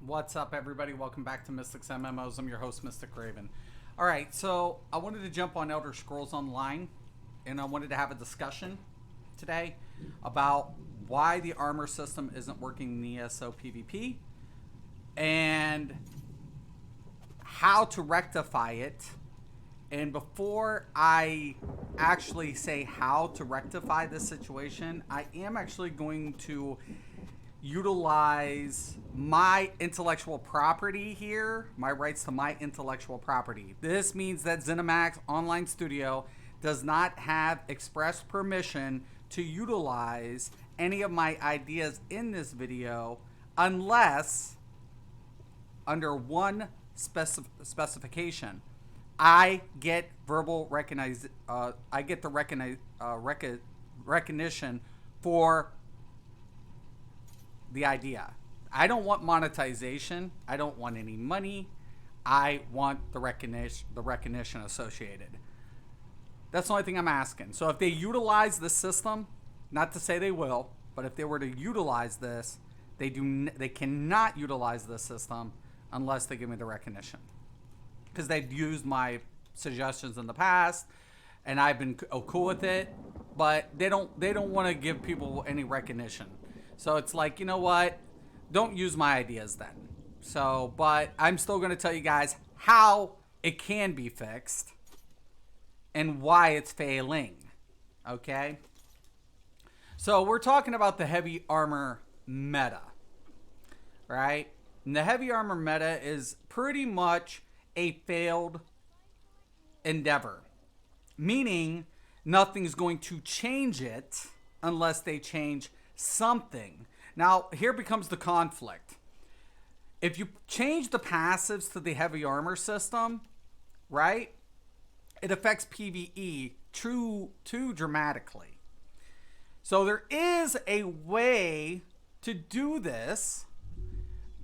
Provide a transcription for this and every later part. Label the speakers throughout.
Speaker 1: What's up, everybody? Welcome back to Mystics MMOs. I'm your host, Mystic Raven. All right, so I wanted to jump on Elder Scrolls Online, and I wanted to have a discussion today about why the armor system isn't working in the ESO PvP and how to rectify it. And before I actually say how to rectify this situation, I am actually going to utilize my intellectual property here, my rights to my intellectual property. This means that ZeniMax Online Studio does not have express permission to utilize any of my ideas in this video unless under one specification. I get verbal recognition for the idea. I don't want monetization. I don't want any money. I want the recognition associated. That's the only thing I'm asking. So if they utilize this system, not to say they will, but if they were to utilize this, they cannot utilize this system unless they give me the recognition. Because they've used my suggestions in the past, and I've been cool with it, but they don't want to give people any recognition. So it's like, you know what? Don't use my ideas then. So, but I'm still going to tell you guys how it can be fixed and why it's failing. Okay? So we're talking about the heavy armor meta, right? And the heavy armor meta is pretty much a failed endeavor, meaning nothing's going to change it unless they change something. Now, here becomes the conflict. If you change the passives to the heavy armor system, right, it affects PvE too dramatically. So there is a way to do this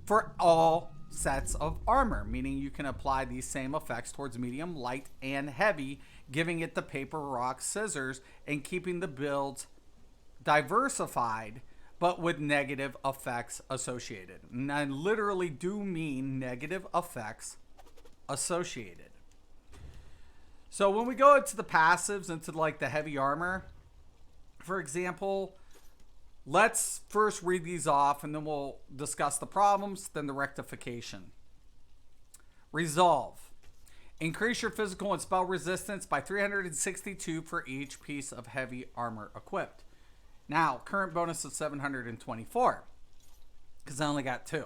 Speaker 1: for all sets of armor, meaning you can apply these same effects towards medium, light, and heavy, giving it the paper, rock, scissors, and keeping the builds diversified, but with negative effects associated. And I literally do mean negative effects associated. So when we go into the passives, into like the heavy armor, for example, let's first read these off and then we'll discuss the problems, then the rectification. Resolve. Increase your physical and spell resistance by 362 for each piece of heavy armor equipped. Now, current bonus of 724, because I only got 2,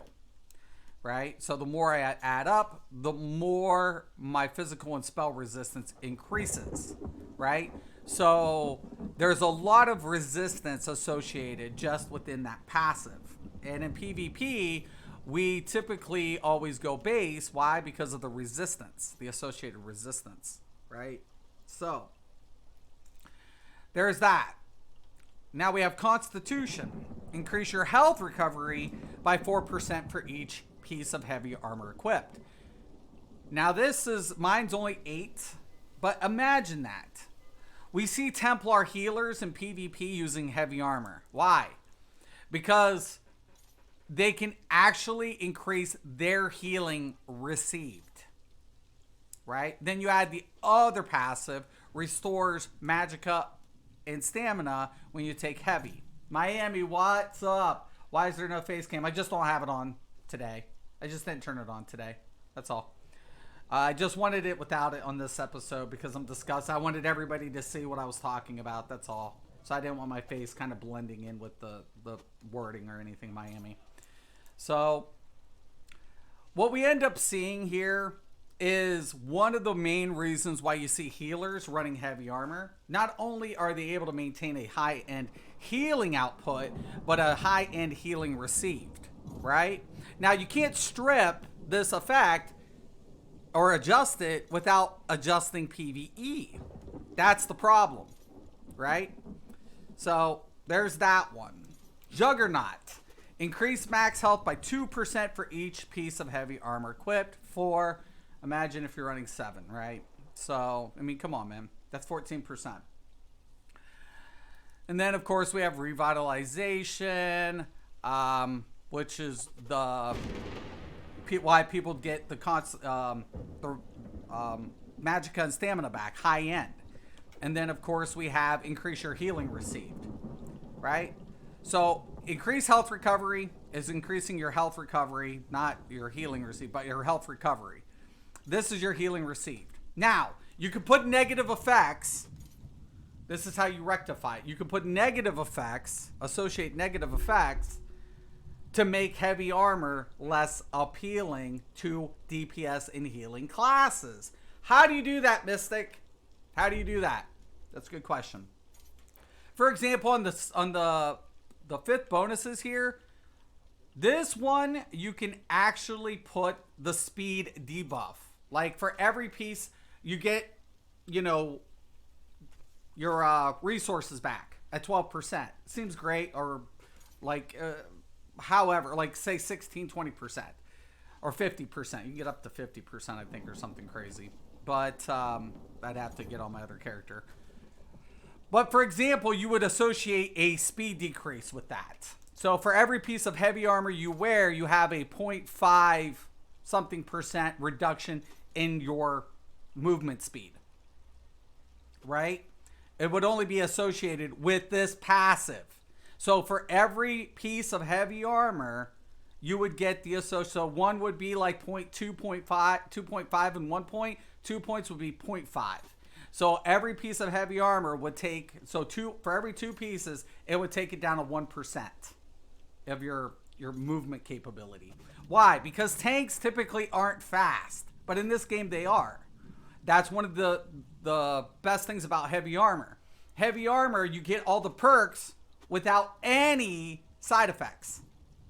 Speaker 1: right? So the more I add up, the more my physical and spell resistance increases, right? So there's a lot of resistance associated just within that passive. And in PvP, we typically always go base. Why? Because of the resistance, the associated resistance, right? So there's that. Now we have Constitution. Increase your health recovery by 4% for each piece of heavy armor equipped. Now mine's only 8, but imagine that. We see Templar healers in PvP using heavy armor. Why? Because they can actually increase their healing received, right? Then you add the other passive, restores magicka and stamina when you take heavy. Miami, what's up? Why is there no face cam? I just don't have it on today. I just didn't turn it on today. That's all. I just wanted it without it on this episode because I'm disgusted. I wanted everybody to see what I was talking about. That's all. So I didn't want my face kind of blending in with the wording or anything, Miami. So what we end up seeing here is one of the main reasons why you see healers running heavy armor. Not only are they able to maintain a high-end healing output, but a high-end healing received, right? Now, you can't strip this effect or adjust it without adjusting PvE. That's the problem, right? So there's that one. Juggernaut. Increase max health by 2% for each piece of heavy armor equipped. Imagine if you're running 7, right? So, I mean, come on, man. That's 14%. And then, of course, we have revitalization, which is the why people get the magicka and stamina back, high end. And then, of course, we have increase your healing received, right? So increase health recovery is increasing your health recovery, not your healing received, but your health recovery. This is your healing received. Now, you can put negative effects. This is how you rectify it. You can put negative effects, associate negative effects to make heavy armor less appealing to DPS and healing classes. How do you do that, Mystic? How do you do that? That's a good question. For example, on the fifth bonuses here, this one you can actually put the speed debuff. Like for every piece, you get, you know, your resources back at 12%. Seems great, or like, however, like say 16, 20%, or 50%. You can get up to 50%, I think, or something crazy. But I'd have to get on my other character. But for example, you would associate a speed decrease with that. So for every piece of heavy armor you wear, you have a 0.5 something % reduction in your movement speed, right? It would only be associated with this passive. So for every piece of heavy armor, you would get the association. So one would be like 0.2, 0.5, 2.5 and 1 point. 2 points would be 0.5. So every piece of heavy armor would take, so for every 2 pieces, it would take it down to 1% of your movement capability. Why? Because tanks typically aren't fast, but in this game they are. That's one of the best things about heavy armor. Heavy armor, you get all the perks without any side effects,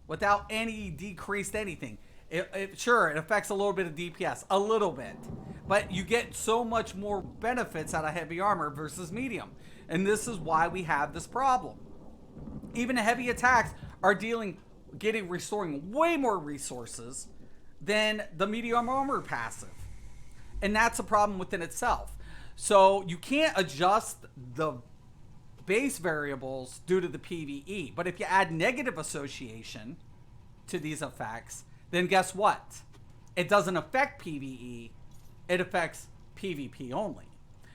Speaker 1: without any decreased anything. Sure, it affects a little bit of DPS, a little bit, but you get so much more benefits out of heavy armor versus medium. And this is why we have this problem. Even heavy attacks are restoring way more resources than the medium armor passive. And that's a problem within itself. So you can't adjust the base variables due to the PvE. But if you add negative association to these effects, then guess what? It doesn't affect PvE. It affects PvP only.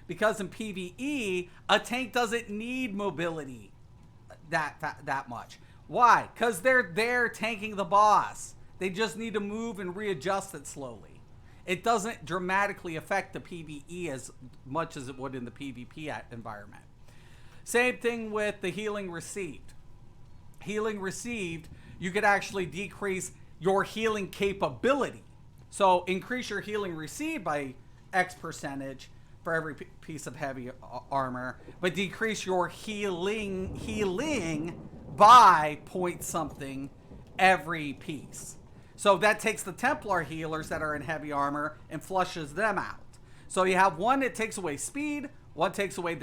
Speaker 1: Because in PvE, a tank doesn't need mobility that much. Why? Because they're there tanking the boss. They just need to move and readjust it slowly. It doesn't dramatically affect the PvE as much as it would in the PvP environment. Same thing with the healing received. Healing received, you could actually decrease your healing capability. So increase your healing received by X percentage for every piece of heavy armor, but decrease your healing by point something every piece. So that takes the Templar healers that are in heavy armor and flushes them out. So you have one that takes away speed, one takes away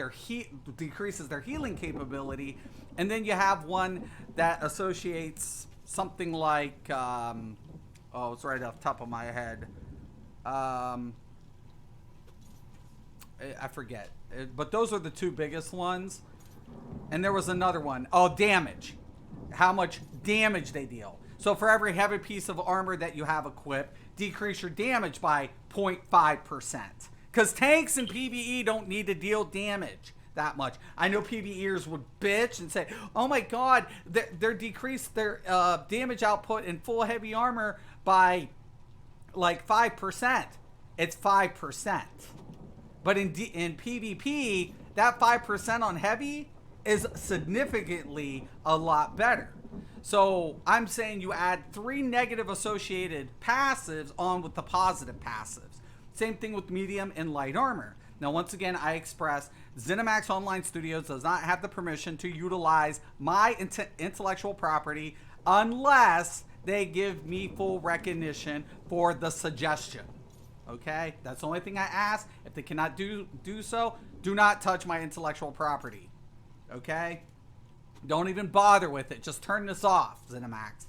Speaker 1: decreases their healing capability, and then you have one that associates something like, it's right off the top of my head. I forget. But those are the 2 biggest ones. And there was another one. Oh, damage. How much damage they deal. So for every heavy piece of armor that you have equipped, decrease your damage by 0.5%. Because tanks in PvE don't need to deal damage that much. I know PvEers would bitch and say, oh my god, they're decreased their damage output in full heavy armor by like 5%. It's 5%. But in PvP, that 5% on heavy is significantly a lot better. So I'm saying you add 3 negative associated passives on with the positive passives. Same thing with medium and light armor. Now, once again, I express ZeniMax Online Studios does not have the permission to utilize my intellectual property unless they give me full recognition for the suggestion. Okay? That's the only thing I ask. If they cannot do so, do not touch my intellectual property. Okay? Don't even bother with it. Just turn this off, ZeniMax.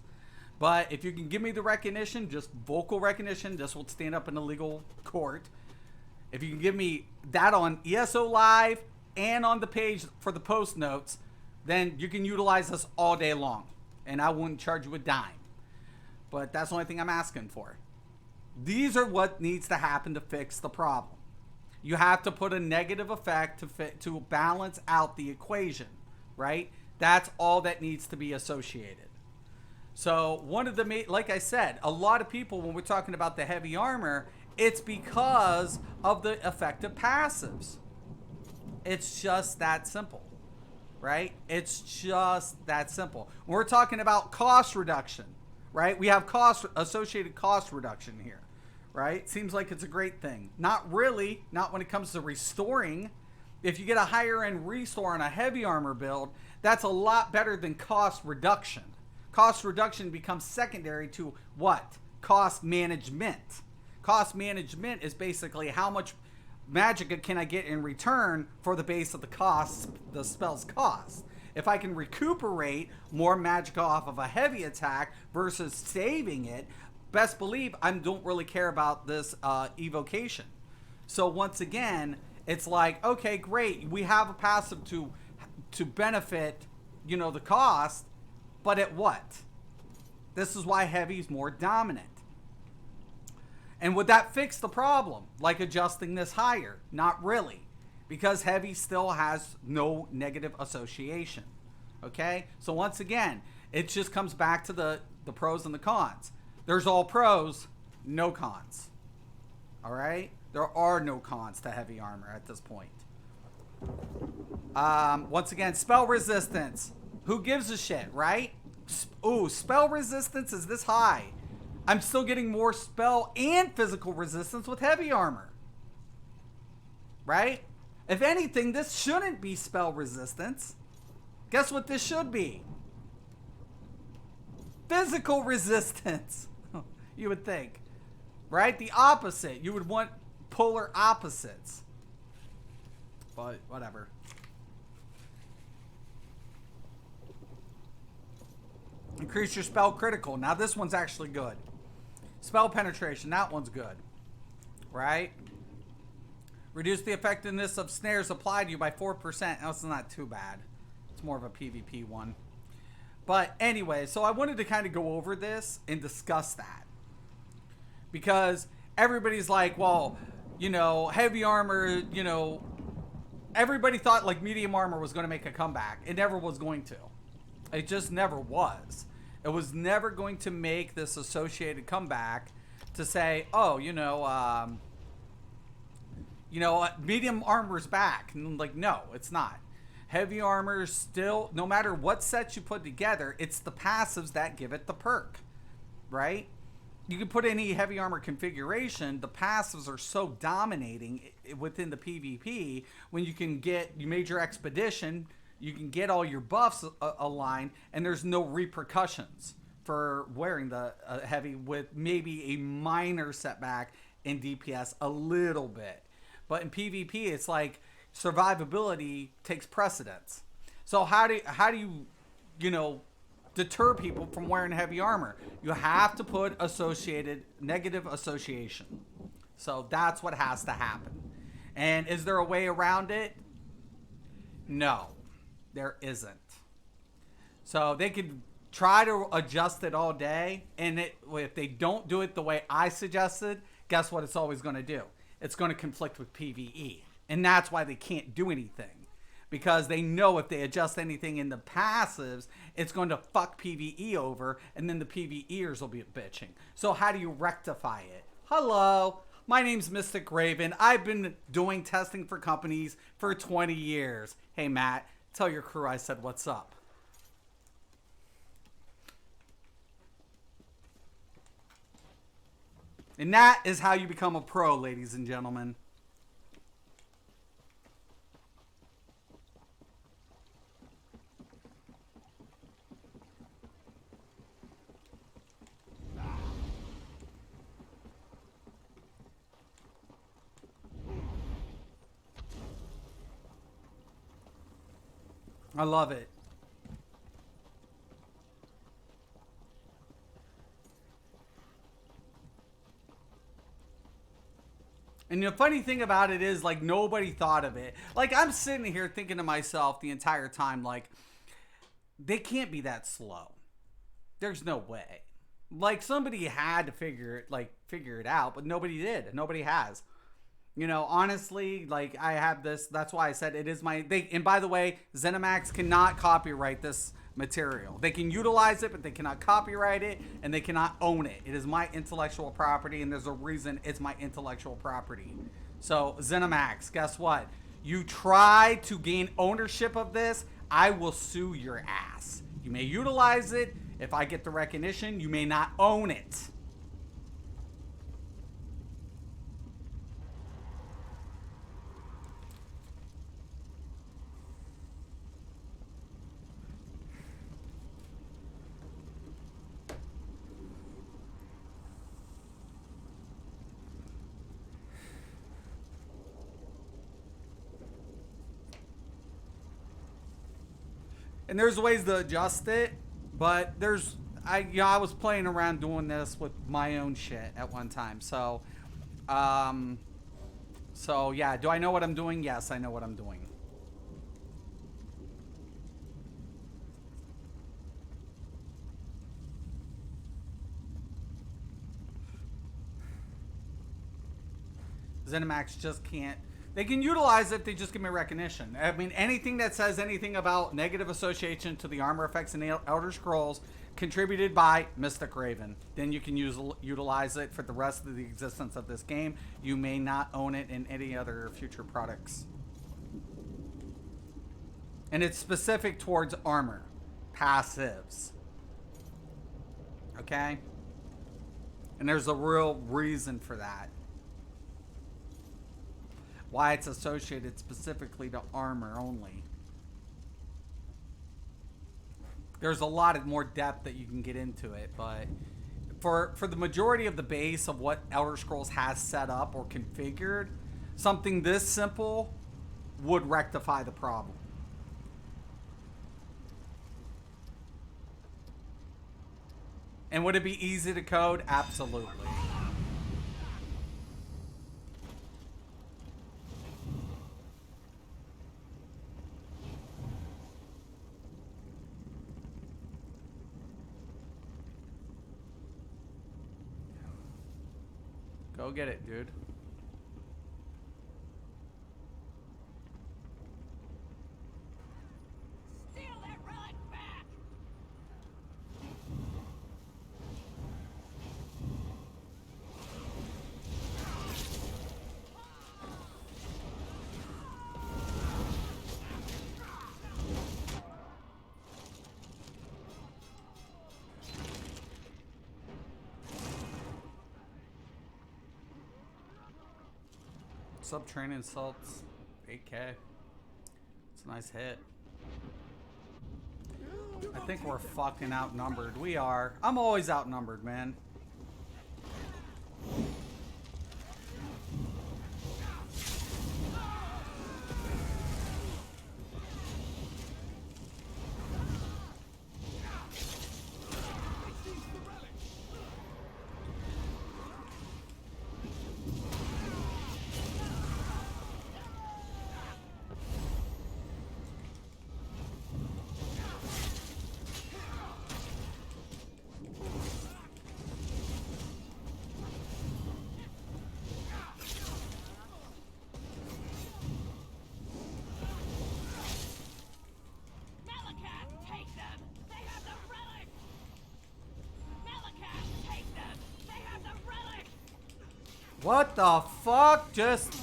Speaker 1: But if you can give me the recognition, just vocal recognition, this will stand up in a legal court. If you can give me that on ESO Live and on the page for the post notes, then you can utilize this all day long. And I wouldn't charge you a dime. but that's the only thing I'm asking for. These are what needs to happen to fix the problem. You have to put a negative effect to balance out the equation, right? That's all that needs to be associated. So one of the, like I said, a lot of people, when we're talking about the heavy armor, it's because of the effective passives. It's just that simple, right? It's just that simple. When we're talking about cost reduction, right? We have associated cost reduction here, right? Seems like it's a great thing. Not really, not when it comes to restoring. If you get a higher end restore on a heavy armor build, that's a lot better than cost reduction. Cost reduction becomes secondary to what? Cost management. Cost management is basically how much magicka can I get in return for the base of the spell's cost. If I can recuperate more magicka off of a heavy attack versus saving it, best believe I don't really care about this evocation. So once again, it's like, okay, great, we have a passive to benefit, you know, the cost, but at what? This is why heavy is more dominant. And would that fix the problem? Like adjusting this higher? Not really. Because heavy still has no negative association. Okay? So once again, it just comes back to the pros and the cons. There's all pros, no cons. Alright? There are no cons to heavy armor at this point. Once again, spell resistance. Who gives a shit, right? Ooh, spell resistance is this high. I'm still getting more spell and physical resistance with heavy armor. Right? If anything, this shouldn't be spell resistance. Guess what this should be? Physical resistance. You would think. Right? The opposite. You would want polar opposites. But whatever. Increase your spell critical. Now this one's actually good. Spell penetration. That one's good. Right? Reduce the effectiveness of snares applied to you by 4%. That's not too bad. It's more of a PvP one. But anyway, so I wanted to kind of go over this and discuss that. Because everybody's like, well, you know, heavy armor, you know, everybody thought like medium armor was going to make a comeback. It never was going to. It just never was. It was never going to make this associated comeback to say, oh, medium armor's back. And like, no, it's not. Heavy armor still, no matter what sets you put together, it's the passives that give it the perk, right? You can put any heavy armor configuration, the passives are so dominating within the PvP. When you can get major expedition, you can get all your buffs aligned, and there's no repercussions for wearing the heavy, with maybe a minor setback in DPS a little bit. But in PvP, it's like survivability takes precedence. So how do you deter people from wearing heavy armor? You have to put associated negative association. So that's what has to happen. And is there a way around it? No, there isn't. So they could try to adjust it all day, and if they don't do it the way I suggested, guess what it's always going to do? It's going to conflict with PvE. And that's why they can't do anything. Because they know if they adjust anything in the passives, it's going to fuck PvE over, and then the PvEers will be bitching. So how do you rectify it? Hello, my name's Mystic Raven. I've been doing testing for companies for 20 years. Hey, Matt, tell your crew I said what's up. And that is how you become a pro, ladies and gentlemen. I love it. And the funny thing about it is, like, nobody thought of it. Like, I'm sitting here thinking to myself the entire time, like, they can't be that slow. There's no way. Like somebody had to figure it out, but nobody did. Nobody has. You know, honestly, like I have this. That's why I said it is my. And by the way, ZeniMax cannot copyright this material. They can utilize it, but they cannot copyright it, and they cannot own it. It is my intellectual property, and there's a reason it's my intellectual property. So ZeniMax, guess what? You try to gain ownership of this, I will sue your ass. You may utilize it. If I get the recognition, you may not own it. And there's ways to adjust it, but I was playing around doing this with my own shit at one time. So yeah, do I know what I'm doing? Yes, I know what I'm doing. ZeniMax just can't. They can utilize it, they just give me recognition. I mean, anything that says anything about negative association to the armor effects in Elder Scrolls contributed by Mystic Raven, then you can utilize it for the rest of the existence of this game. You may not own it in any other future products. And it's specific towards armor, passives. Okay? And there's a real reason for that. Why it's associated specifically to armor only. There's a lot of more depth that you can get into it, but for the majority of the base of what Elder Scrolls has set up or configured, something this simple would rectify the problem. And would it be easy to code? Absolutely. Go get it, dude.
Speaker 2: Steal that relic back!
Speaker 1: Sub-training salts, 8K. It's a nice hit. I think we're fucking outnumbered. We are. I'm always outnumbered, man. What the fuck? Just...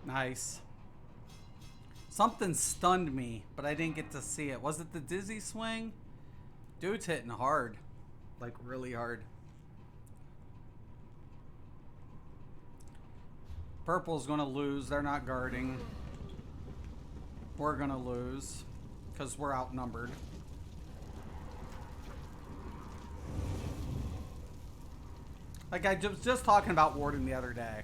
Speaker 1: Nice. Something stunned me, but I didn't get to see it. Was it the dizzy swing? Dude's hitting hard. Like, really hard. Purple's gonna lose. They're not guarding. We're gonna lose because we're outnumbered. Like I was just talking about Warden the other day.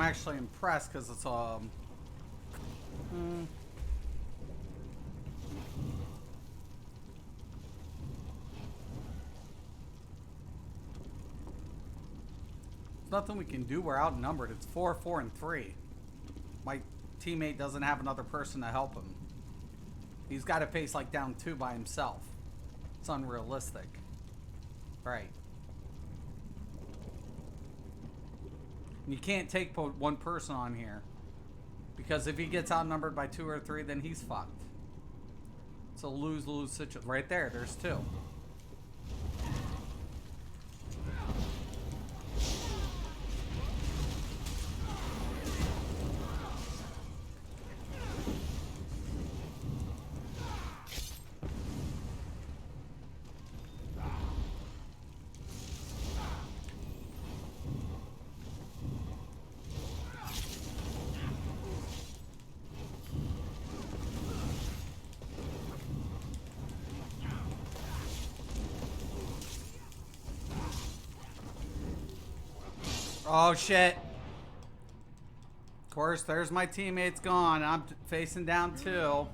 Speaker 1: actually impressed because it's nothing we can do. We're outnumbered. It's 4, 4, and 3. My teammate doesn't have another person to help him. He's got to face like down 2 by himself. It's unrealistic. Right. You can't take one person on here. Because if he gets outnumbered by 2 or 3, then he's fucked. It's a lose-lose situation. Right there, there's 2. Oh shit. Of course, there's my teammates gone. I'm facing down 2.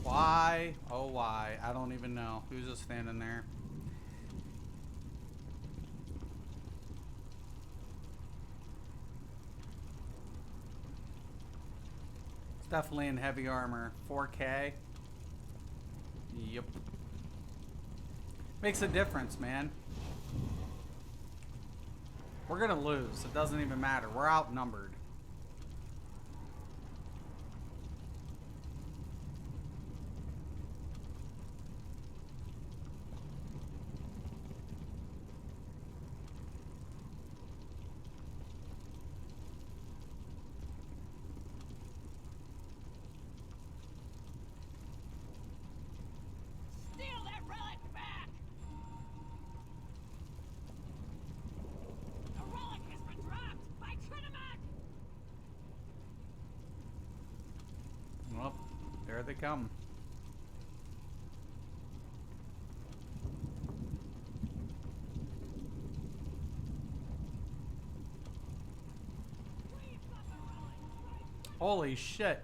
Speaker 1: Why? Oh, why? I don't even know. Who's just standing there? Definitely in heavy armor. 4K. Yep. Makes a difference, man. We're gonna lose. It doesn't even matter. We're outnumbered.
Speaker 2: Steal that relic back! The relic has been dropped by Triniment!
Speaker 1: Well, there they come.
Speaker 2: We've got the relic!
Speaker 1: Holy shit.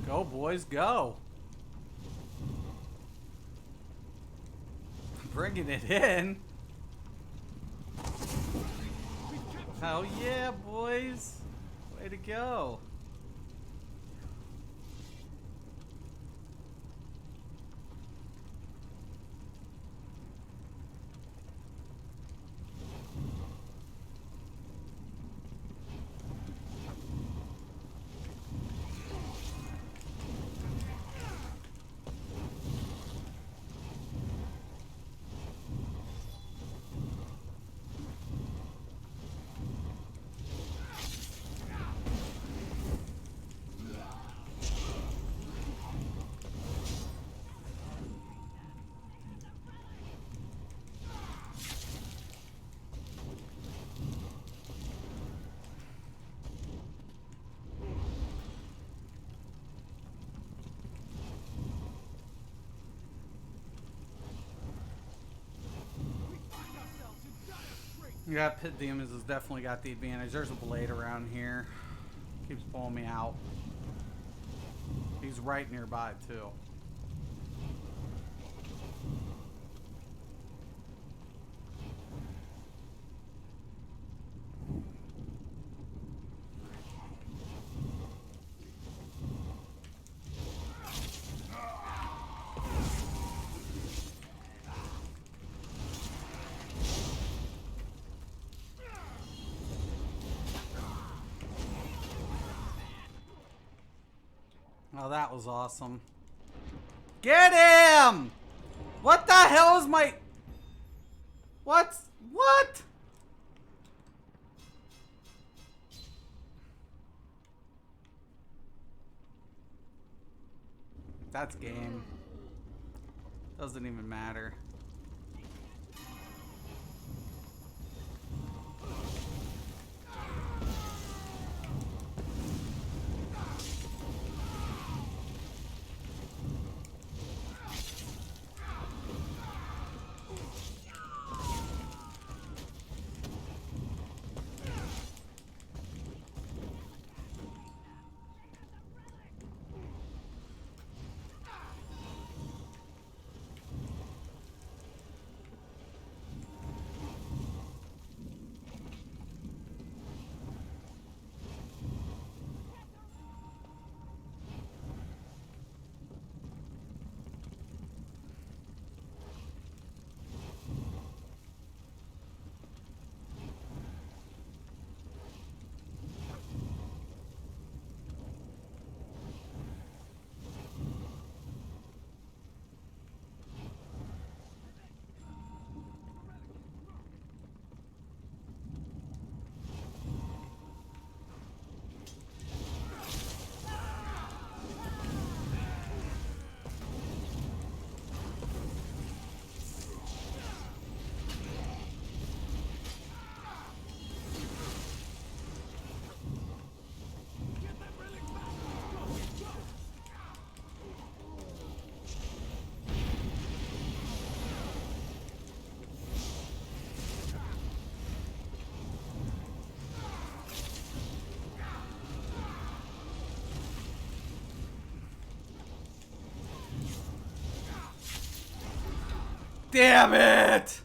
Speaker 1: Go, boys, go. Bringing it in. Hell yeah, boys. Way to go. Yeah, Pit Demons has definitely got the advantage. There's a blade around here. Keeps pulling me out. He's right nearby, too. Oh, that was awesome. Get him! What the hell is my... What? What? That's game. Doesn't even matter. Damn it!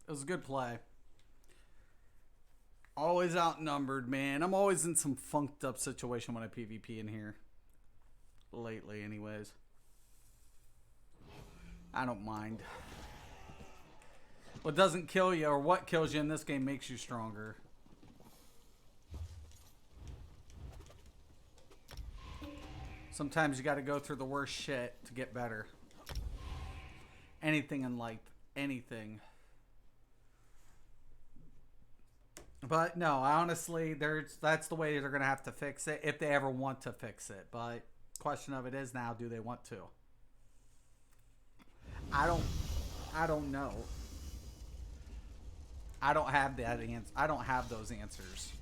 Speaker 1: It was a good play. Always outnumbered, man. I'm always in some funked up situation when I PvP in here. Lately, anyways. I don't mind. What doesn't kill you, or what kills you in this game, makes you stronger. Sometimes you got to go through the worst shit to get better. Anything in life. Anything. But no, honestly, that's the way they're going to have to fix it, if they ever want to fix it. But question of it is now, do they want to? I don't know. I don't have that answer. I don't have those answers.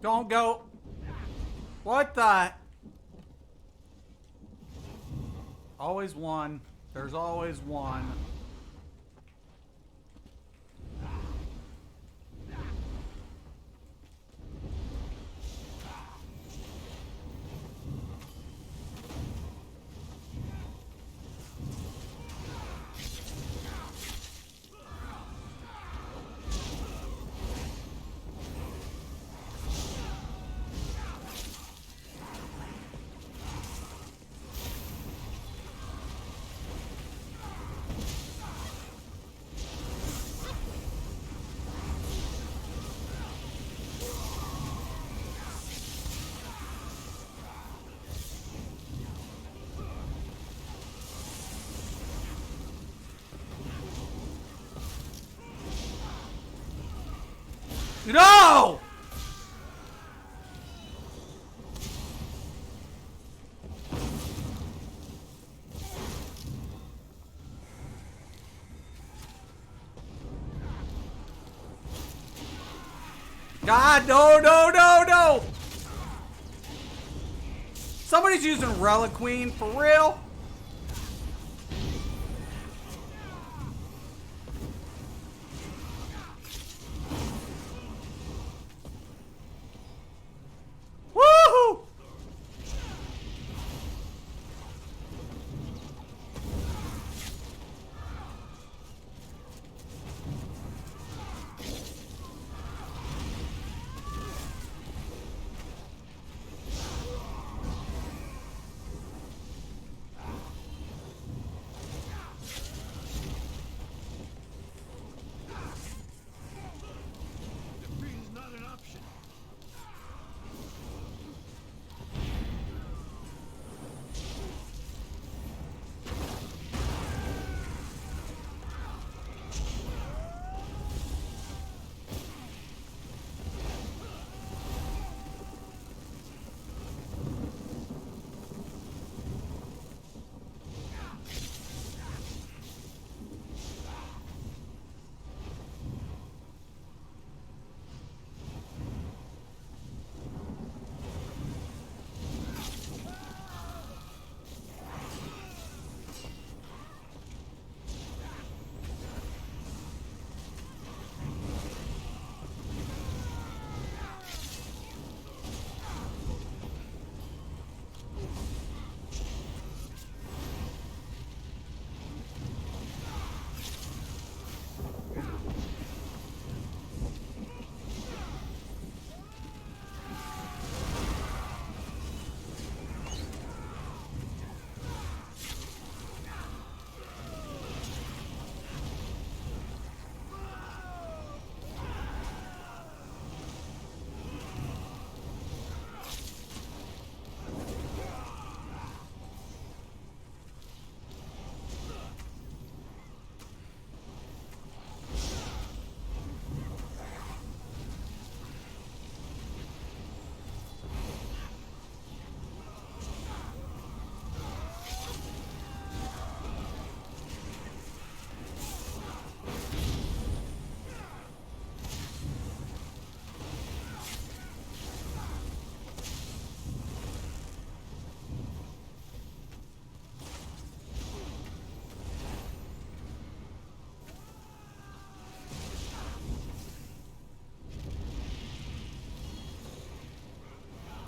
Speaker 1: Don't go. What the? Always one. There's always one. No! God, no, no, no, no! Somebody's using Reliqueen, for real? Woohoo!
Speaker 3: Defeat is not an option.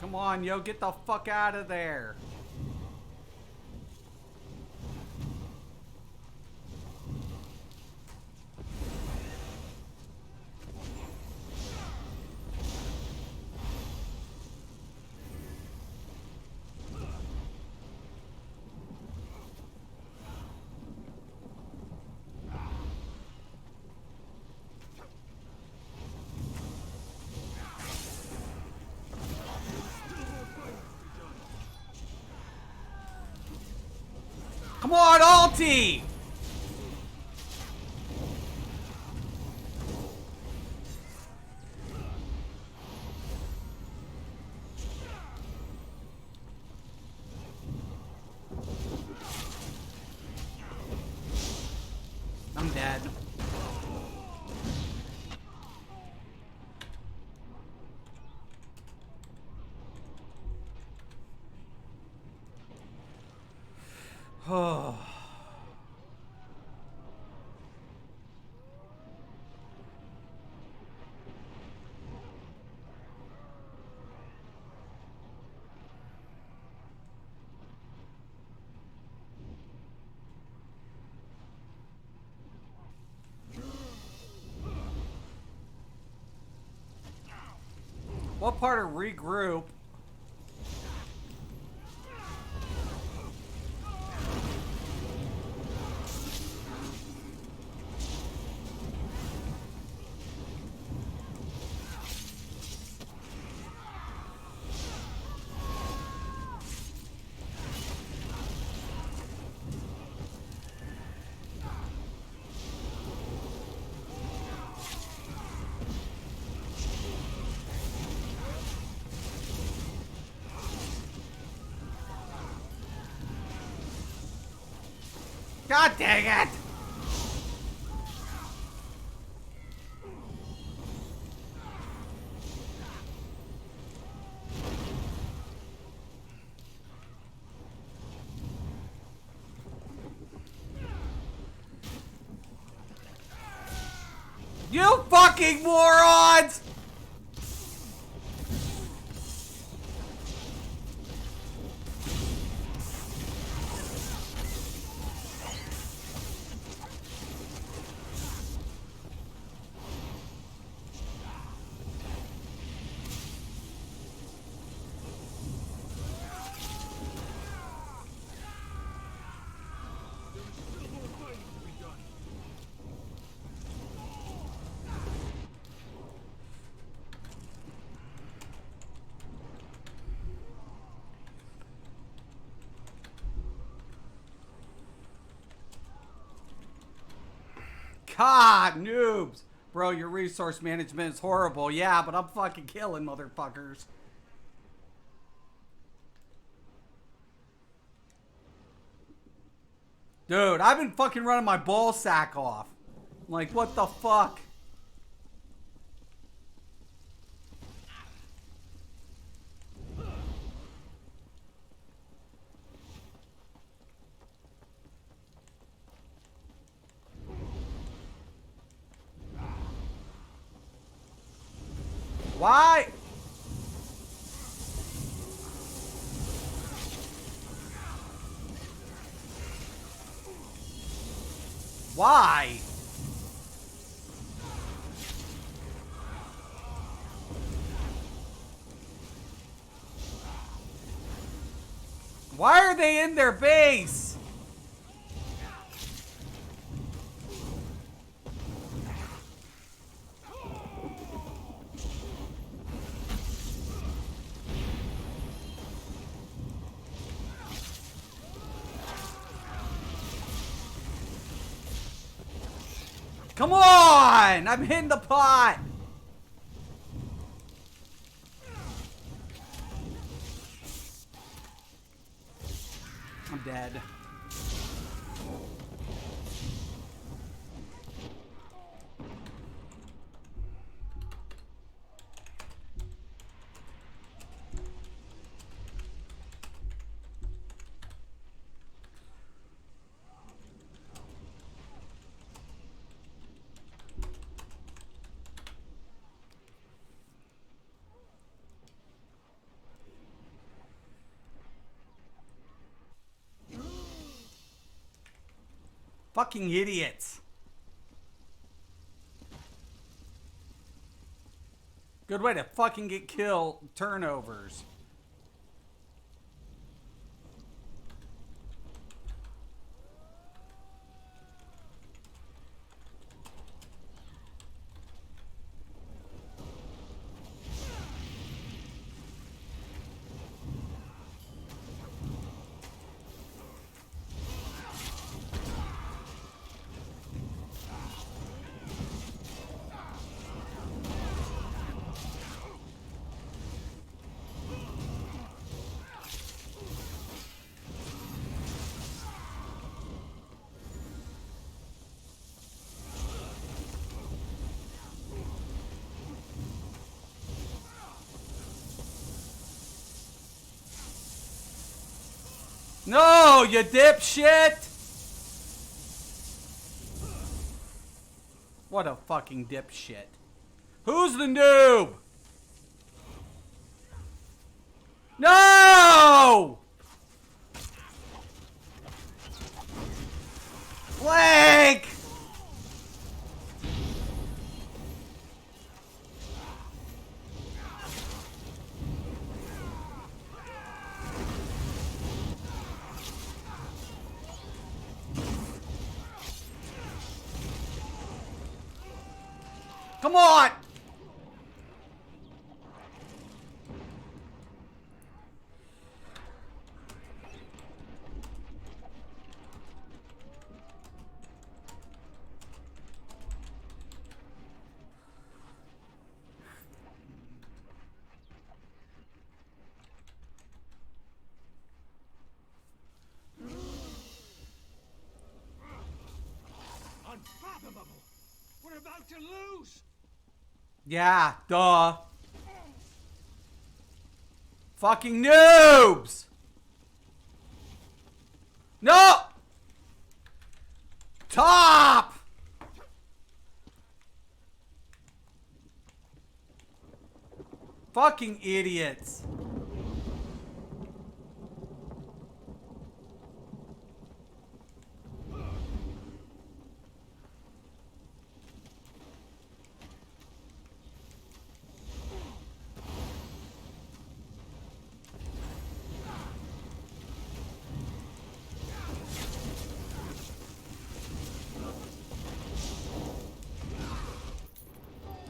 Speaker 1: Come on, yo, get the fuck out of there. Come on, ulti! I'm dead. Oh. What part of regroup? God dang it! You fucking morons! God, noobs. Bro, your resource management is horrible. Yeah, but I'm fucking killing motherfuckers. Dude, I've been fucking running my ball sack off. Like, what the fuck? Why? Why? Why are they in their base? Come on! I'm hitting the pot! I'm dead. Fucking idiots. Good way to fucking get kill turnovers. No, you dipshit! What a fucking dipshit. Who's the noob? No! Blake! Come on!
Speaker 3: Unfathomable! We're about to lose!
Speaker 1: Yeah, duh. Fucking noobs! No! Top! Fucking idiots.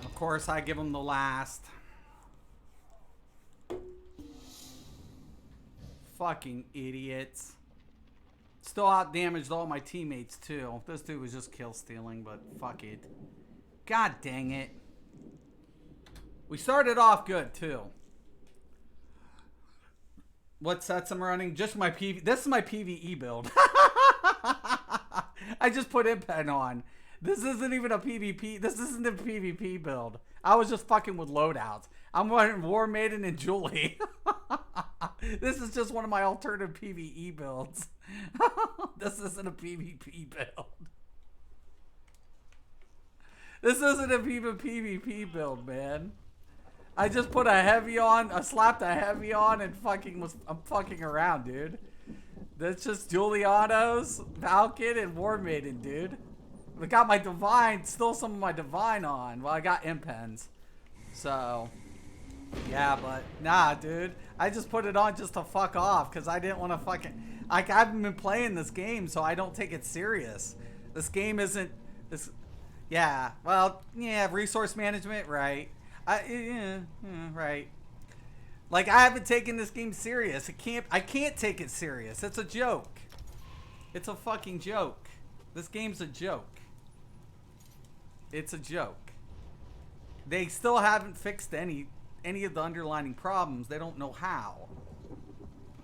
Speaker 1: Of course, I give them the last. Fucking idiots. Still out damaged all my teammates too. This dude was just kill stealing, but fuck it. God dang it. We started off good too. What sets I'm running? Just my PV. This is my PvE build. I just put impen on. This isn't even a PvP. This isn't a PvP build. I was just fucking with loadouts. I'm running War Maiden and Julie. This is just one of my alternative PvE builds. This isn't a PvP build. This isn't a PvP build, man. I just put a heavy on. I slapped a heavy on and I'm fucking around, dude. That's just Julianos, Falcon, and War Maiden, dude. I got my Divine, still some of my Divine on. Well, I got impens. So, yeah, but nah, dude. I just put it on just to fuck off because I didn't want to fucking... Like, I haven't been playing this game, so I don't take it serious. This game isn't... This, yeah, well, yeah, resource management, right. Right. Like, I haven't taken this game serious. I can't take it serious. It's a joke. It's a fucking joke. This game's a joke. It's a joke. They still haven't fixed any of the underlying problems. They don't know how.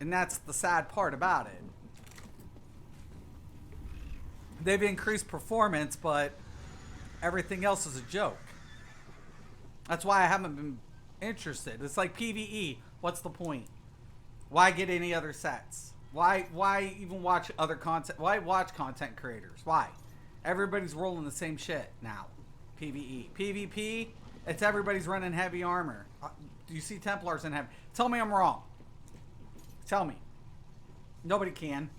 Speaker 1: And that's the sad part about it. They've increased performance, but everything else is a joke. That's why I haven't been interested. It's like PvE. What's the point? Why get any other sets? Why even watch other content? Why watch content creators? Why? Everybody's rolling the same shit now. PvE. PvP, it's everybody's running heavy armor. Do you see Templars in heavy? Tell me I'm wrong. Tell me. Nobody can.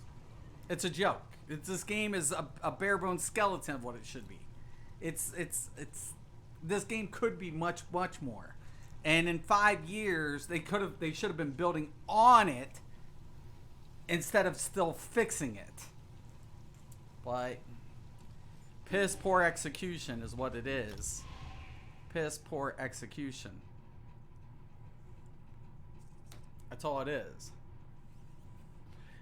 Speaker 1: It's a joke. This game is a bare bones skeleton of what it should be. It's this game could be much more. And in 5 years, they should have been building on it instead of still fixing it. But piss poor execution is what it is. Piss poor execution. That's all it is.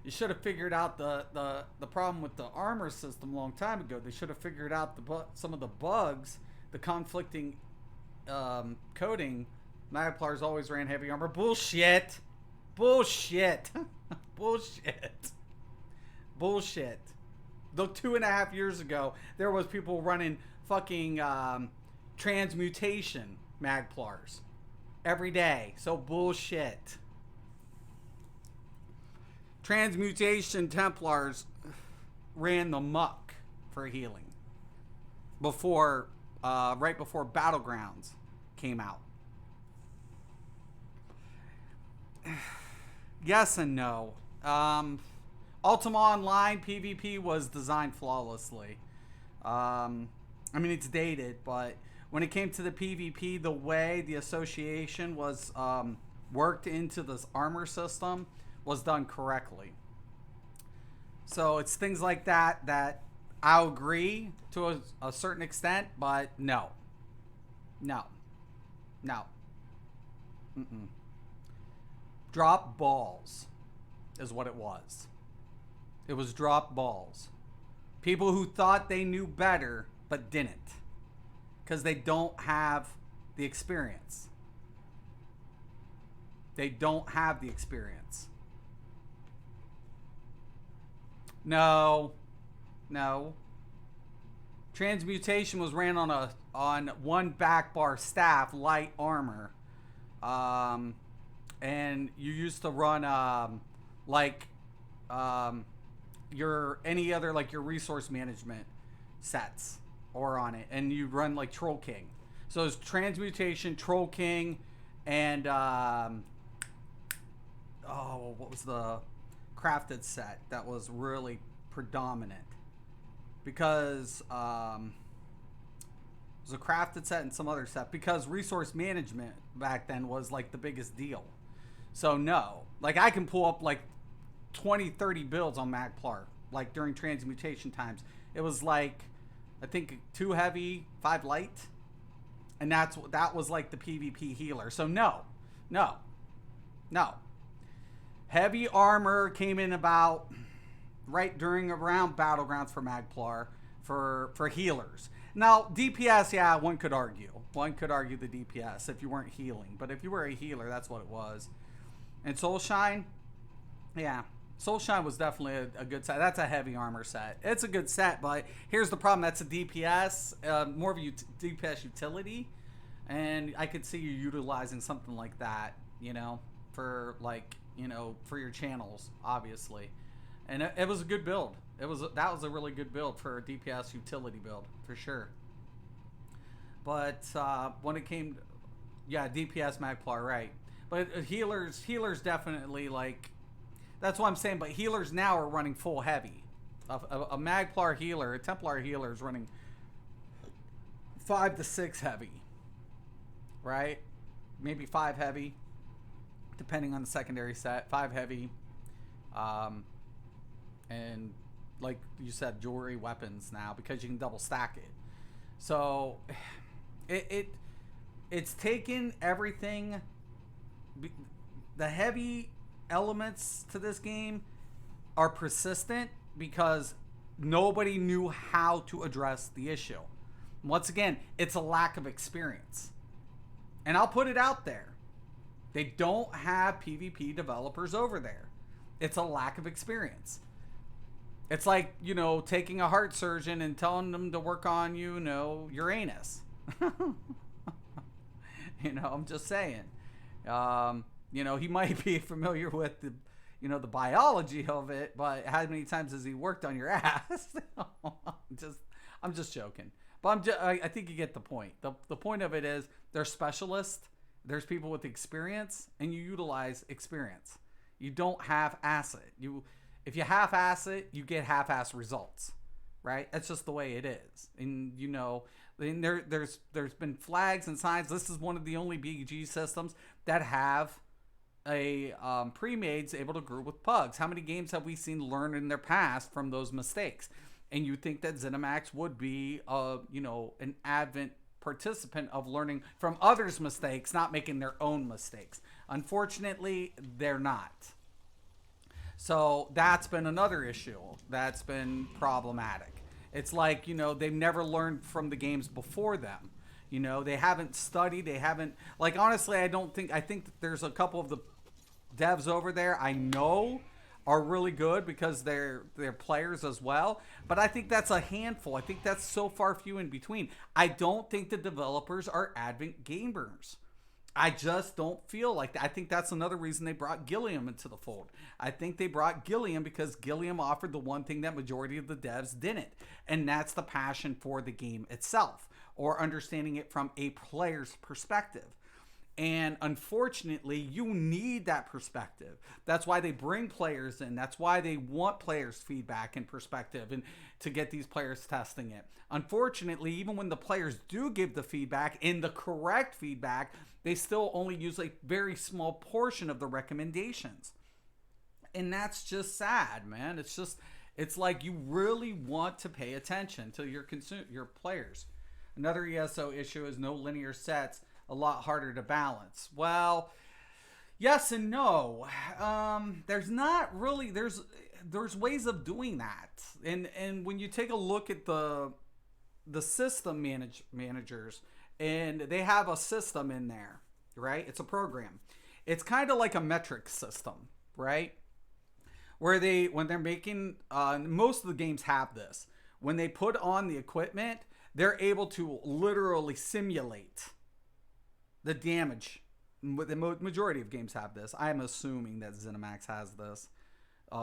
Speaker 1: You should have figured out the problem with the armor system a long time ago. They should have figured out some of the bugs, the conflicting coding. Magplars always ran heavy armor. Bullshit. Bullshit. Bullshit. Bullshit. Though 2.5 years ago, there was people running fucking transmutation Magplars every day. So bullshit. Transmutation Templars ran the muck for healing before, right before Battlegrounds came out. Yes and no. Ultima Online PvP was designed flawlessly. I mean, it's dated, but when it came to the PvP, the way the association was worked into this armor system was done correctly. So it's things like that I'll agree to a certain extent, but no. No. No. Mm-mm. Drop balls is what it was. It was drop balls. People who thought they knew better but didn't. Because they don't have the experience. They don't have the experience. No. No. Transmutation was ran on one back bar staff, light armor. And you used to run your any other like your resource management sets or on it, and you run like Troll King. So it's Transmutation, Troll King, And oh, what was the crafted set that was really predominant? Because it was a crafted set and some other set. Because resource management back then was like the biggest deal. So no, like I can pull up like 20, 30 builds on Magplar, like during transmutation times. It was like, I think 2 heavy, 5 light, and that was like the PvP healer. So no. Heavy armor came in about right during around battlegrounds for Magplar for healers. Now DPS, yeah, one could argue the DPS if you weren't healing, but if you were a healer, that's what it was. And Soulshine, yeah. Soulshine was definitely a good set. That's a heavy armor set. It's a good set, but here's the problem. That's a DPS, more of a DPS utility. And I could see you utilizing something like that, you know, for like, you know, for your channels, obviously. And it was a good build. That was a really good build for a DPS utility build, for sure. But when it came, yeah, DPS Magplar, right. But healers definitely, like, that's what I'm saying. But healers now are running full heavy. A Magplar healer, a Templar healer is running 5 to 6 heavy, right? Maybe 5 heavy, depending on the secondary set. 5 heavy, and like you said, jewelry, weapons now, because you can double stack it. So it's taken everything. The heavy elements to this game are persistent because nobody knew how to address the issue. Once again, it's a lack of experience. And I'll put it out there. They don't have PvP developers over there. It's a lack of experience. It's like, you know, taking a heart surgeon and telling them to work on, you know, Uranus. You know, I'm just saying. You know, he might be familiar with the, you know, the biology of it, but how many times has he worked on your ass? I'm just joking. But I think you get the point. The point of it is there's specialists, there's people with experience, and you utilize experience. You don't half-ass it. If you half-ass it, you get half-ass results, right? That's just the way it is. And, you know, there's been flags and signs. This is one of the only BG systems that have a pre-mades able to group with pugs. How many games have we seen learn in their past from those mistakes? And you think that ZeniMax would be, you know, an advent participant of learning from others' mistakes, not making their own mistakes. Unfortunately, they're not. So that's been another issue that's been problematic. It's like, you know, they've never learned from the games before them. You know, they haven't studied. They haven't, like, honestly, I think that there's a couple of the devs over there I know are really good because they're players as well. But I think that's a handful. I think that's so far few in between. I don't think the developers are advent gamers. I just don't feel like that. I think that's another reason they brought Gilliam into the fold. I think they brought Gilliam because Gilliam offered the one thing that majority of the devs didn't. And that's the passion for the game itself, or understanding it from a player's perspective. And unfortunately, you need that perspective. That's why they bring players in. That's why they want players' feedback and perspective, and to get these players testing it. Unfortunately, even when the players do give the feedback, and the correct feedback, they still only use a very small portion of the recommendations. And that's just sad, man. It's like you really want to pay attention to your players. Another ESO issue is no linear sets. A lot harder to balance. Well, yes and no. There's not really, there's ways of doing that. And when you take a look at the system managers, and they have a system in there, right? It's a program. It's kind of like a metric system, right? Where when they're making, most of the games have this. When they put on the equipment, they're able to literally simulate the damage. The majority of games have this. I'm assuming that ZeniMax has this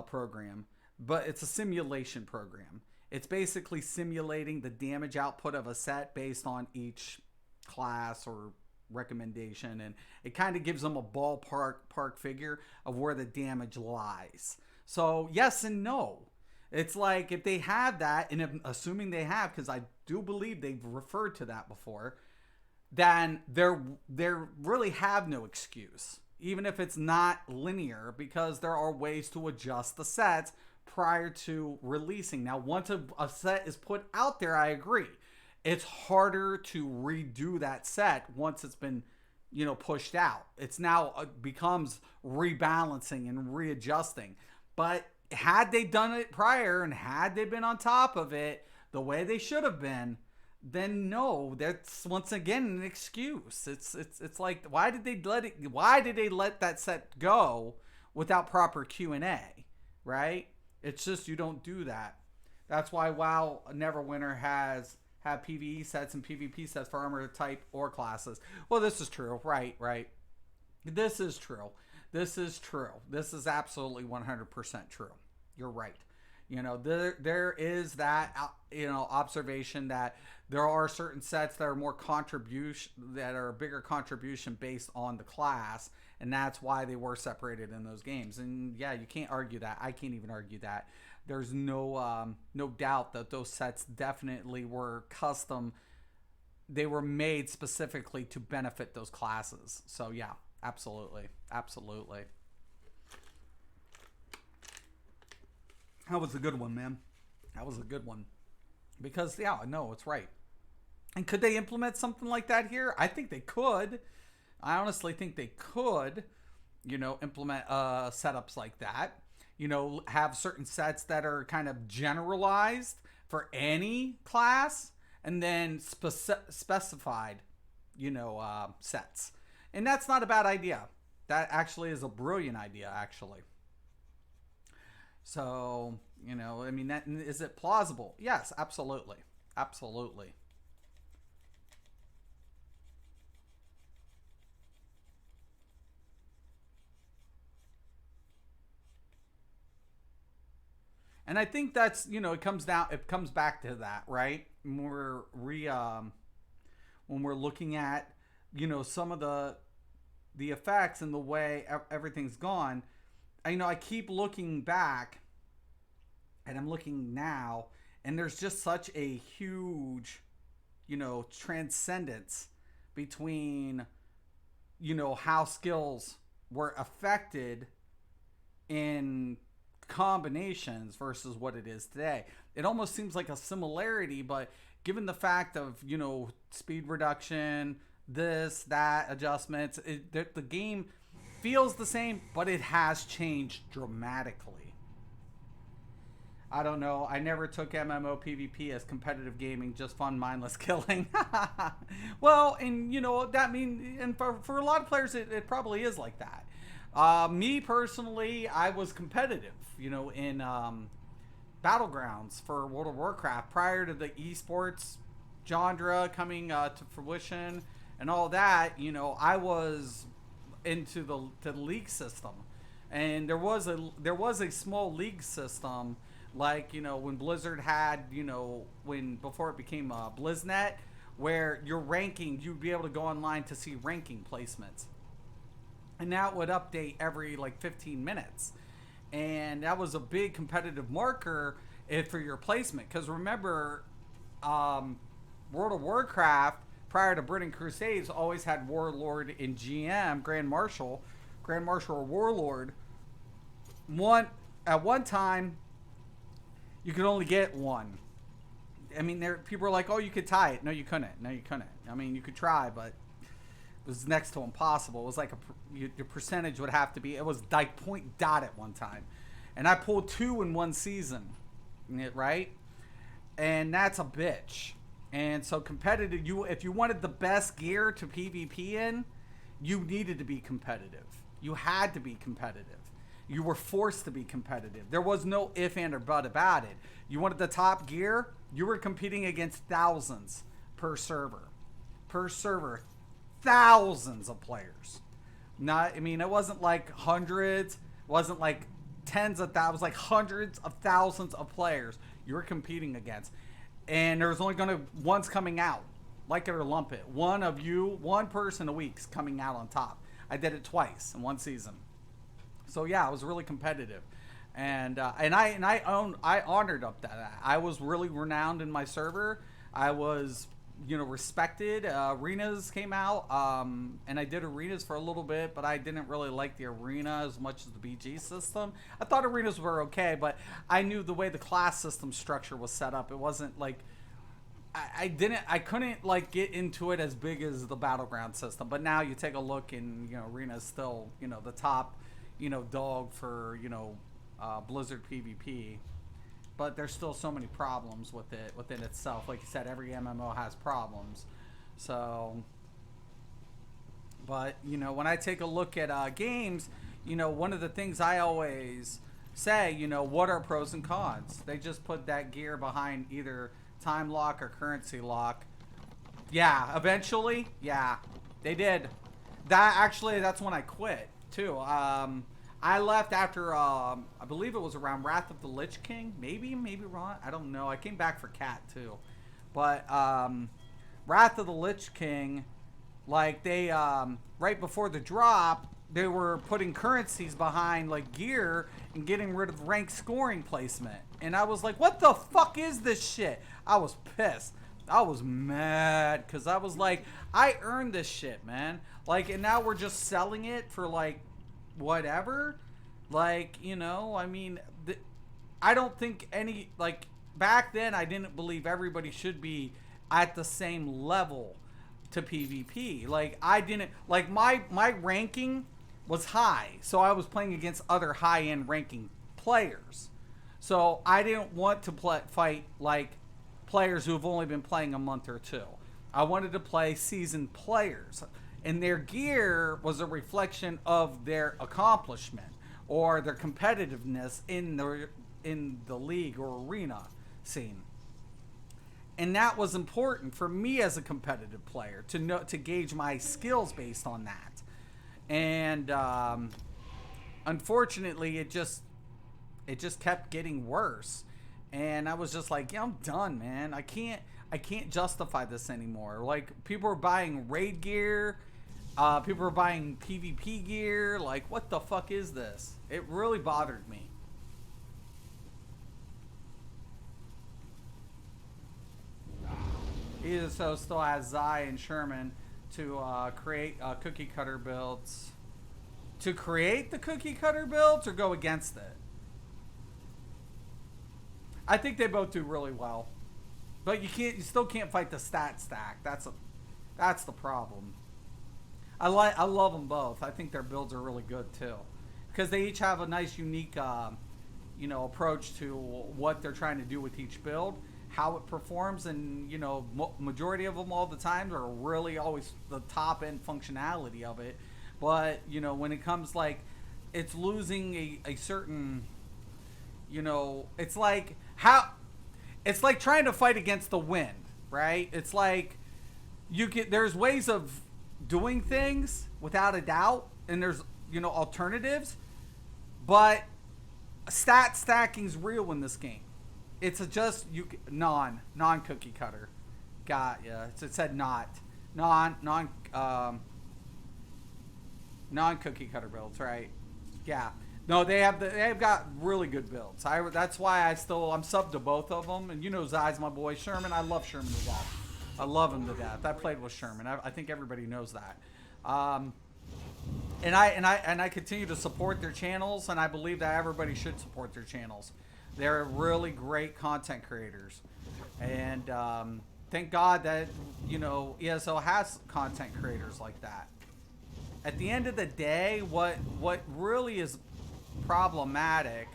Speaker 1: program, but it's a simulation program. It's basically simulating the damage output of a set based on each class or recommendation, and it kind of gives them a ballpark figure of where the damage lies. So yes and no. It's like if they have that, and if, assuming they have, because I do believe they've referred to that before, then they're really have no excuse, even if it's not linear, because there are ways to adjust the sets prior to releasing. Now, once a set is put out there, I agree. It's harder to redo that set once it's been, pushed out. It's now becomes rebalancing and readjusting. But had they done it prior and had they been on top of it the way they should have been, then no, that's once again an excuse. It's like, why did they let that set go without proper Q&A, right? It's just, you don't do that. That's why WoW Neverwinter have PvE sets and PvP sets for armor type or classes. Well, this is true. Right. This is true. This is absolutely 100% true. You're right. There is that, observation that there are certain sets that are more that are a bigger contribution based on the class, and that's why they were separated in those games. And yeah, you can't argue that. I can't even argue that. There's no doubt that those sets definitely were custom. They were made specifically to benefit those classes. So yeah, absolutely. That was a good one, man. That was a good one. Because, yeah, no, it's right. And could they implement something like that here? I think they could. I honestly think they could, implement setups like that. Have certain sets that are kind of generalized for any class, and then specified, sets. And that's not a bad idea. That actually is a brilliant idea, actually. So, is it plausible? Yes, absolutely. And I think that's, it comes back to that, right? When we're looking at, some of the effects and the way everything's gone. I keep looking back, and I'm looking now, and there's just such a huge, transcendence between, how skills were affected in combinations versus what it is today. It almost seems like a similarity, but given the fact of, speed reduction, this, that, adjustments, the game feels the same, but it has changed dramatically. I don't know. I never took MMO PvP as competitive gaming, just fun, mindless killing. Well, and that means, and for a lot of players, it probably is like that. Me personally, I was competitive, in Battlegrounds for World of Warcraft prior to the esports genre coming to fruition and all that. I was into the league system, and there was a small league system, like when Blizzard had before it became BlizzNet, where your ranking, you'd be able to go online to see ranking placements, and that would update every 15 minutes, and that was a big competitive marker for your placement. Because remember, World of Warcraft prior to Burning Crusades always had Warlord and GM, Grand Marshal or Warlord. At one time, you could only get one. I mean, people were like, "Oh, you could tie it." No, you couldn't. I mean, you could try, but it was next to impossible. It was like your percentage would have to be. It was like point dot at one time, and I pulled 2 in one season, right? And that's a bitch. And so competitive, if you wanted the best gear to PvP in, you needed to be competitive. You had to be competitive. You were forced to be competitive. There was no if, and, or but about it. You wanted the top gear, you were competing against thousands per server. Thousands of players. It wasn't like hundreds, it wasn't like tens of thousands, like hundreds of thousands of players you were competing against. And there was only one's coming out. Like it or lump it. One person a week's coming out on top. I did it twice in one season. So yeah, I was really competitive, and I honored up that. I was really renowned in my server. I was, respected. Arenas came out, and I did arenas for a little bit, but I didn't really like the arena as much as the BG system. I thought arenas were okay, but I knew the way the class system structure was set up. It wasn't like I couldn't like get into it as big as the battleground system. But now you take a look, and arena is still the top dog for Blizzard PvP. But there's still so many problems with it within itself. Like you said, every MMO has problems. So, but when I take a look at games, one of the things I always say, what are pros and cons? They just put that gear behind either time lock or currency lock. Yeah, eventually, yeah, they did. That's when I quit too. I left after I believe it was around Wrath of the Lich King, maybe wrong. I don't know. I came back for Cat too, but Wrath of the Lich King, like they right before the drop, they were putting currencies behind like gear and getting rid of rank scoring placement. And I was like, what the fuck is this shit? I was pissed. I was mad because I was like, I earned this shit, man. Like, and now we're just selling it for like whatever. Like, I mean, I don't think any, like, back then I didn't believe everybody should be at the same level to PvP. Like, I didn't, like, my ranking was high, so I was playing against other high-end ranking players. So I didn't want to fight like players who've only been playing a month or two. I wanted to play seasoned players, and their gear was a reflection of their accomplishment or their competitiveness in the league or arena scene. And that was important for me as a competitive player to gauge my skills based on that. And unfortunately, it just kept getting worse, and I was just like, yeah, I'm done, man. I can't justify this anymore. Like, people are buying raid gear, people are buying PvP gear. Like, what the fuck is this? It really bothered me. ESO still has Zai and Sherman to create cookie cutter builds. To create the cookie cutter builds or go against it? I think they both do really well, but you still can't fight the stat stack. That's the problem. I love them both. I think their builds are really good too, because they each have a nice, unique, approach to what they're trying to do with each build, how it performs, and majority of them all the time are really always the top end functionality of it. But when it comes like it's losing a certain, it's like trying to fight against the wind, right? It's like there's ways of doing things without a doubt, and there's alternatives, but stat stacking's real in this game. It's non cookie cutter. Got ya. It said non cookie cutter builds, right? Yeah. No, they've got really good builds. That's why I'm subbed to both of them. And Zai's my boy. Sherman, I love Sherman to death. I love him to death. I played with Sherman. I think everybody knows that. And I continue to support their channels, and I believe that everybody should support their channels. They're really great content creators, and thank God that ESO has content creators like that. At the end of the day, what really is problematic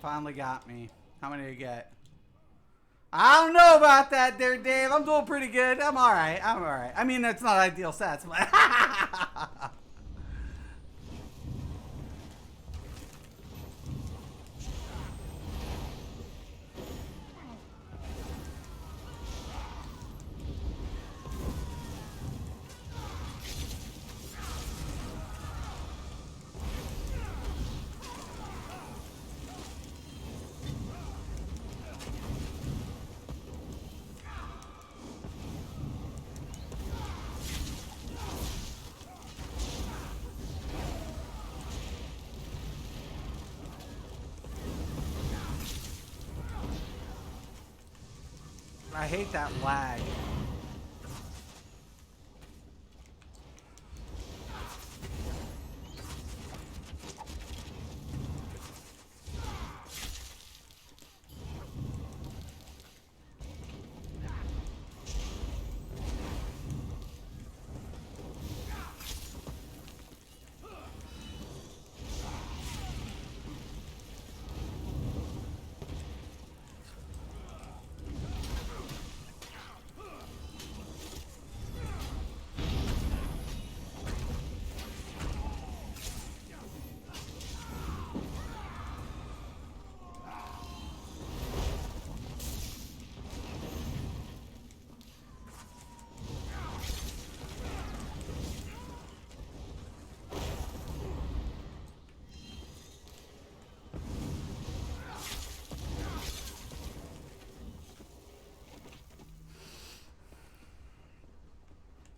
Speaker 1: Finally got me. How many did you get? I don't know about that there, Dave. I'm doing pretty good. I'm alright. I'm alright. I mean, it's not ideal stats, but... I hate that lag.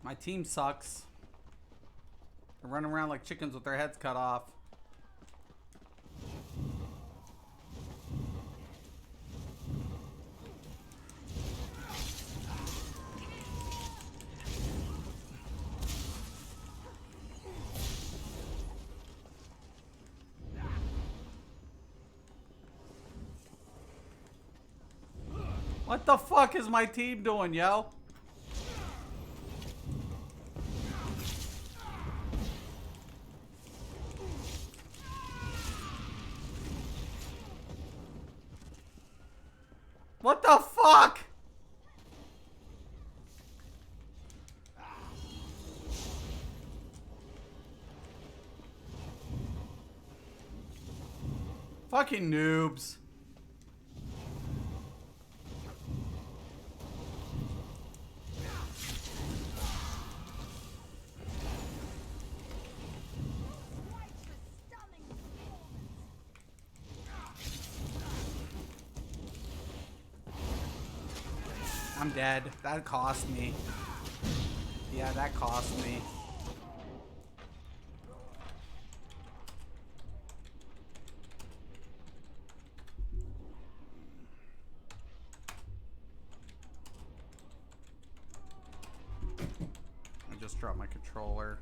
Speaker 1: My team sucks. They're running around like chickens with their heads cut off. What the fuck is my team doing, yo? What the fuck? Fucking noobs. I'm dead. That cost me. Yeah, that cost me. I just dropped my controller.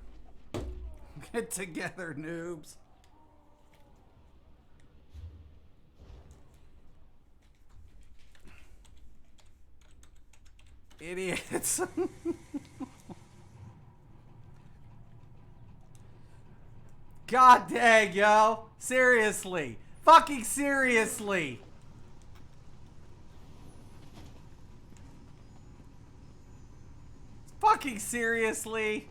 Speaker 1: Get together, noobs. Idiots. God dang, yo. Seriously. Fucking seriously. Fucking seriously.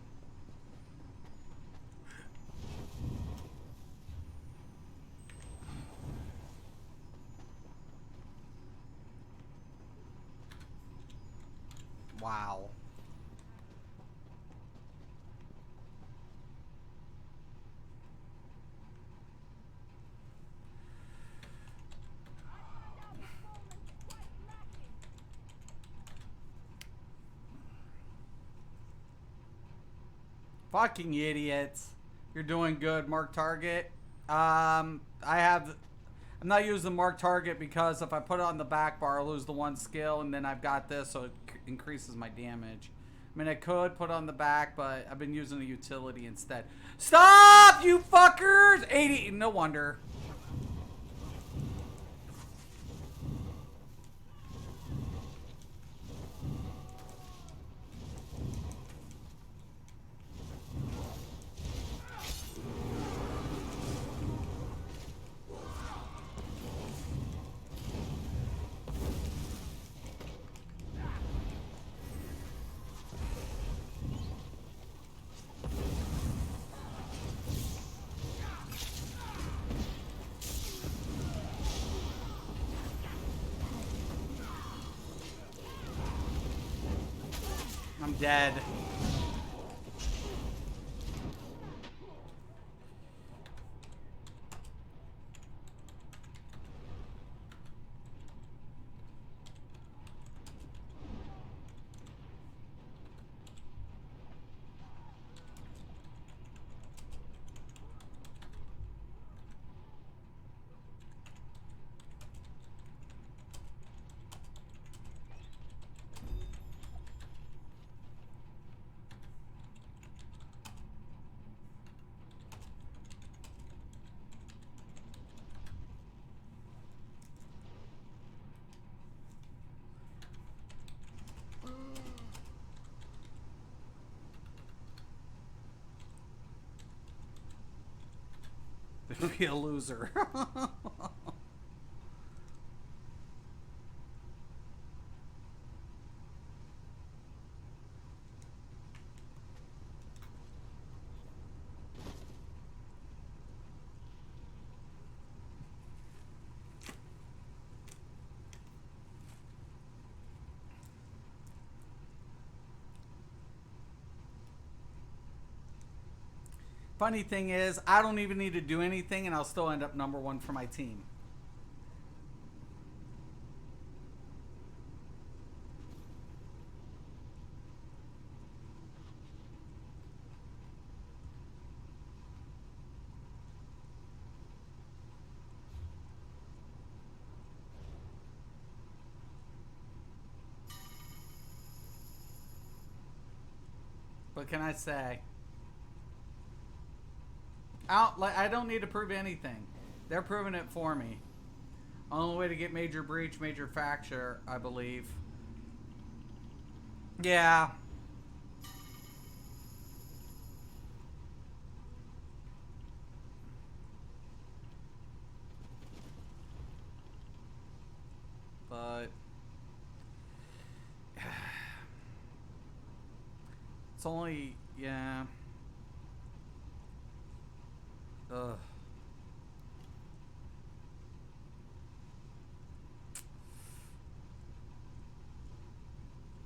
Speaker 1: Wow. Fucking idiots. You're doing good, Mark Target. I'm not using Mark Target because if I put it on the back bar, I lose the one skill, and then I've got this, so it increases my damage. I mean, I could put it on the back, but I've been using a utility instead. Stop, you fuckers! 80, no wonder. I'm dead. Be a loser. Funny thing is, I don't even need to do anything and I'll still end up #1 for my team. What can I say? I don't need to prove anything. They're proving it for me. Only way to get major breach, major fracture, I believe. Yeah. But it's only, yeah. Ugh.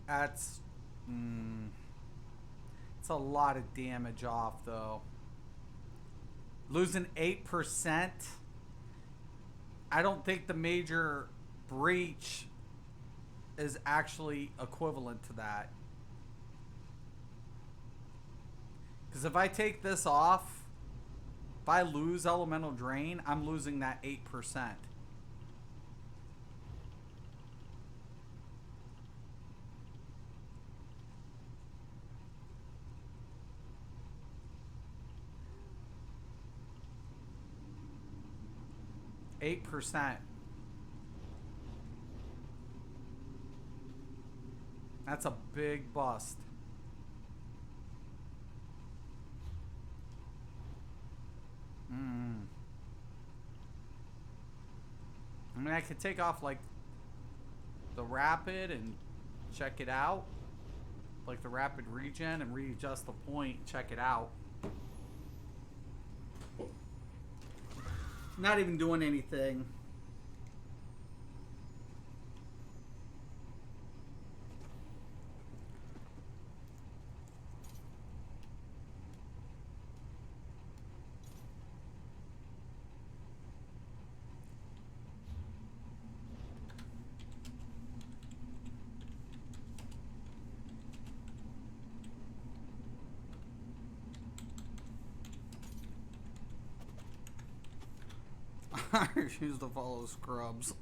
Speaker 1: That's it's a lot of damage off though. Losing 8%. I don't think the major breach is actually equivalent to that. Because if I take this off, if I lose elemental drain, I'm losing that 8%. %. That's a big bust. I mean, I could take off like the rapid and check it out, like the rapid regen, and readjust the point and check it out. Not even doing anything. I refuse to follow scrubs.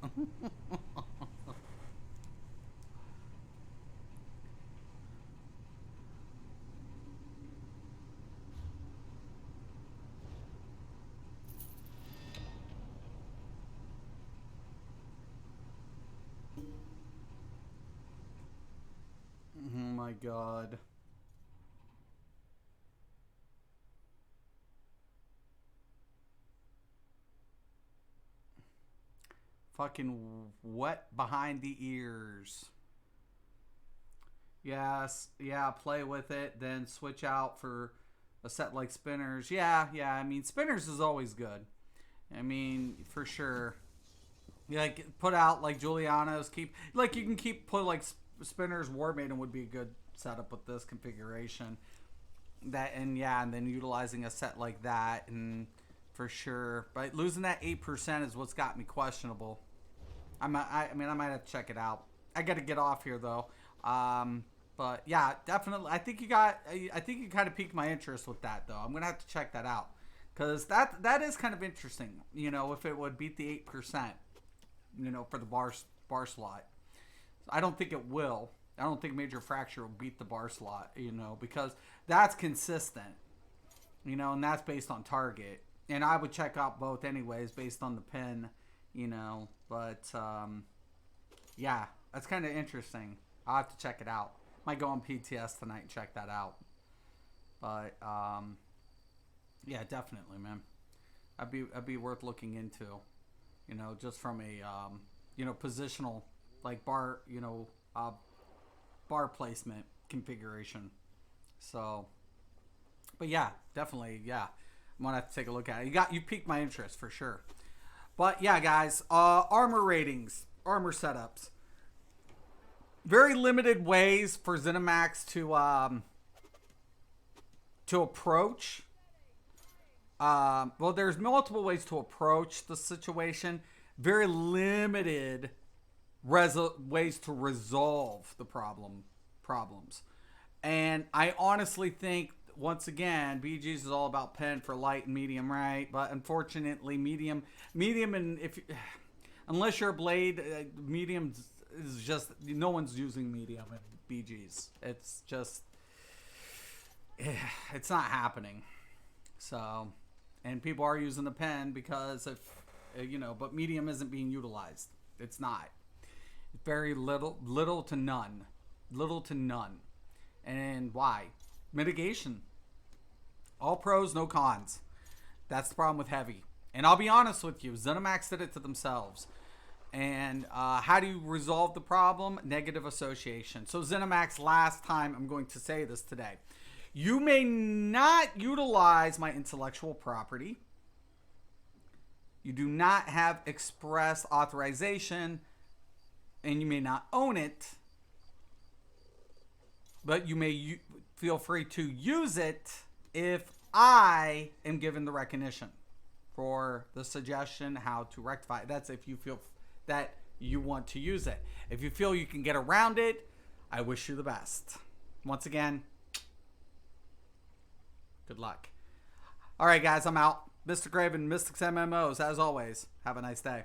Speaker 1: Oh my god. Fucking wet behind the ears. Yes, yeah, play with it, then switch out for a set like spinners. Yeah, I mean, spinners is always good. I mean, for sure. Yeah, like, put out like Juliano's, keep, like, you can keep, put like spinners, War Maiden would be a good setup with this configuration. That and yeah, and then utilizing a set like that, and for sure. But losing that 8% is what's got me questionable. I mean, I might have to check it out. I got to get off here though. But yeah, definitely. I think you kind of piqued my interest with that though. I'm gonna have to check that out because that is kind of interesting. You know, if it would beat the 8%, you know, for the bar slot. I don't think it will. I don't think Major Fracture will beat the bar slot. You know, because that's consistent. You know, and that's based on target. And I would check out both anyways based on the pin. You know, but yeah, that's kind of interesting. I'll have to check it out. Might go on PTS tonight and check that out. But yeah, definitely, man. That'd be worth looking into. You know, just from a you know, positional like bar, you know, bar placement configuration. So, but yeah, definitely, yeah. I'm gonna have to take a look at it. You piqued my interest for sure. But yeah, guys, armor ratings, armor setups. Very limited ways for ZeniMax to approach. Well, there's multiple ways to approach the situation. Very limited ways to resolve the problems. And I honestly think, once again, BG's is all about pen for light and medium, right? But unfortunately, medium, and unless you're a blade, medium is just, no one's using medium in BG's. It's just, it's not happening. So, and people are using the pen because of, you know, but medium isn't being utilized. It's not. Very little to none. And why? Mitigation. All pros, no cons. That's the problem with heavy. And I'll be honest with you, ZeniMax did it to themselves. And how do you resolve the problem? Negative association. So ZeniMax, last time, I'm going to say this today. You may not utilize my intellectual property. You do not have express authorization. And you may not own it. But you may feel free to use it if I am given the recognition for the suggestion how to rectify it. That's if you feel that you want to use it. If you feel you can get around it, I wish you the best. Once again, good luck. All right, guys, I'm out. Mr. Graven, Mystics MMOs, as always, have a nice day.